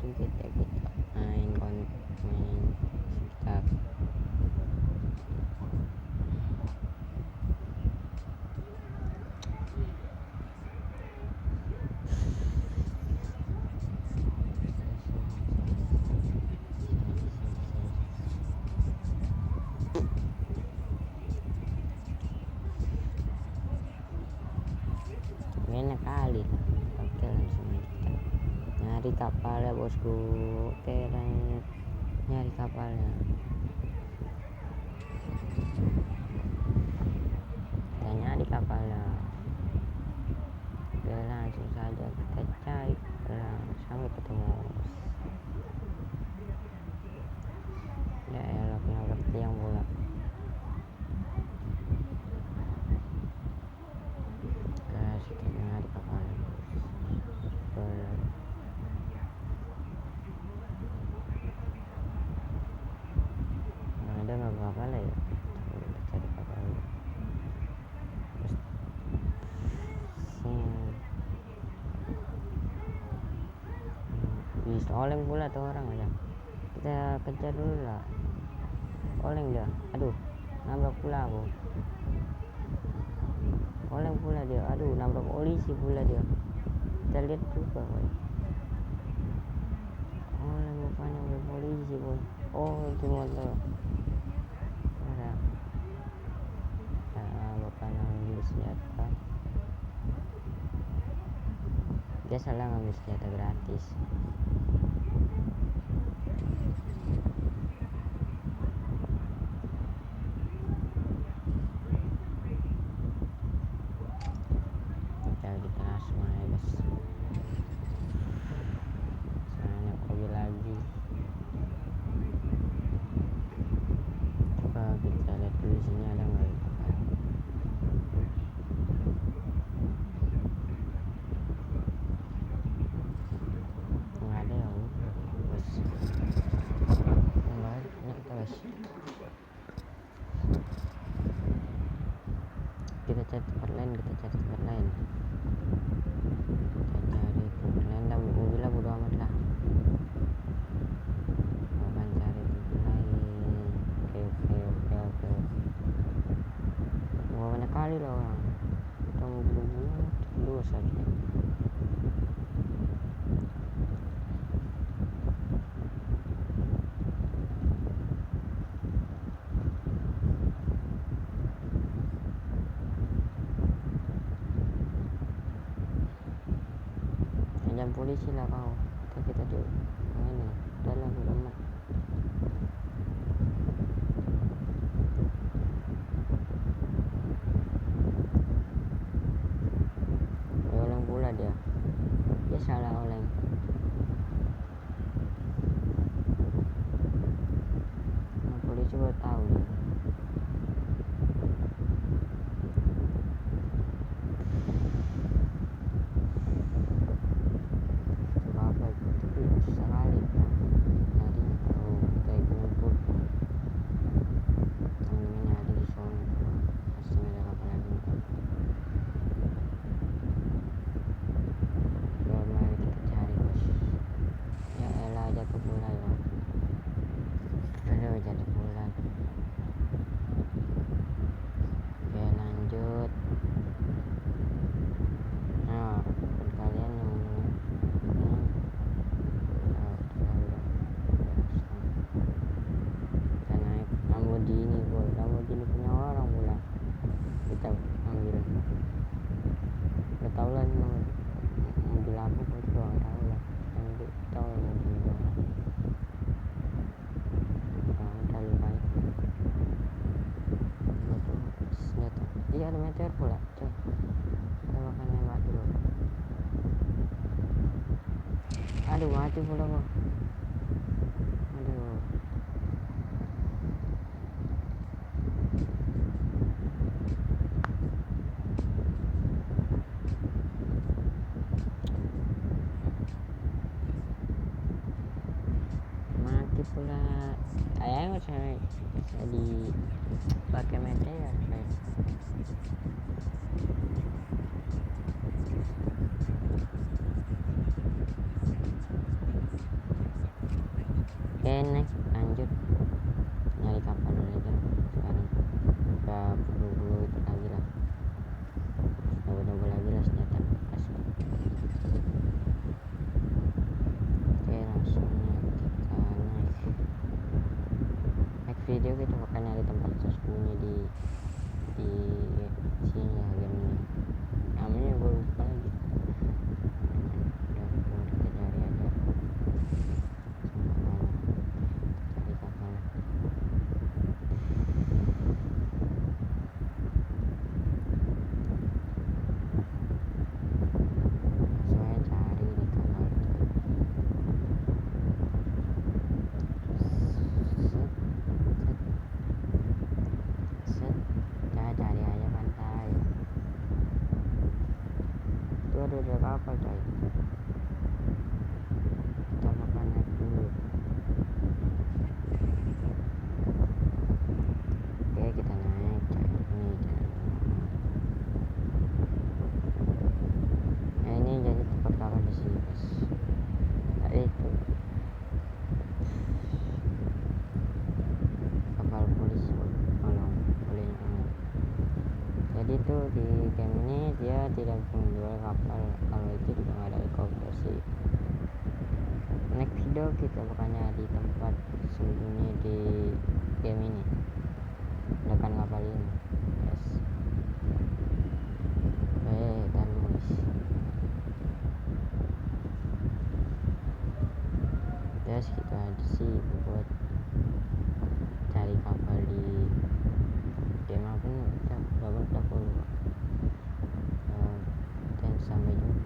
langsung kita main sekitar enak kali. Oke, langsung kita nyari kapalnya bosku. Oke, nyari kapalnya, kita nyari kapalnya. Oke, langsung saja kita cari sampai ketemu. Ya elah, kenapa tiang bola. Guys, kita nyari kapalnya. Ada nggak kapalnya ya? Kita cari kapalnya. Bisa oleng pula tuh orang aja. Kita kejar dulu lah. Oleng dia. Aduh, nabrak pula aku. Oleng pula dia. Aduh, nabrak polisi pula dia. Kita lihat juga boy. Oleng rupanya oleh polisi boy. Oh, itu motor. Ada. Bapaknya ambil senjata. Dia salah ngambil senjata gratis. Kita langsung aja guys. Soalnya mobil lagi. Coba kita lihat dulu sini ada nggak ya. Nggak ada ya guys. Nggak ini kita guys. Kita cari tempat lain. Kita cari tempat lain dah. Mobilnya bodo amat lah. Akan cari tempat lain. Oke. Wah, banyak kali lah orang. Kita mau buru-buru dulu saja. Jam polisi lah kau. Kita tuh ini dalam rumah. Oleng pula dia salah oleng. Nah, polisi baru tahu dia. Iya, ada meteor pula. Coba kita makan nembak dulu. Aduh, mati pula kok. Aduh. Mati pula. Ayah saya dipakai meteor. Oke, next lanjut nyari kapal dulu aja sekarang. Gak perlu itu lagi lah, double lagi lah senjata asli. Oke, langsungnya kita next video kita akan nyari tempat tersembunyi di sini lah game ini. Namanya gue lupa lagi. Udah kita cari aja sembarangan, cari kapal. Saya cari di kapal set, saya cari aja pantai. Itu ada kapal coy, kita makan naik dulu. Oke, kita naik coy. Ini jadi tempat kapal di sini guys. Nah, itu kapal polisi boleh. Jadi tuh di game ini dia tidak menjual kapal, kalau itu juga nggak ada helikopter sih. Next video kita bakal nyari tempat sembunyi di game ini, ledakan kapal ini guys. Taruh guys, ya segitu aja sih buat cari kapal di game apa nih, udah lupa. Dan sampai jumpa.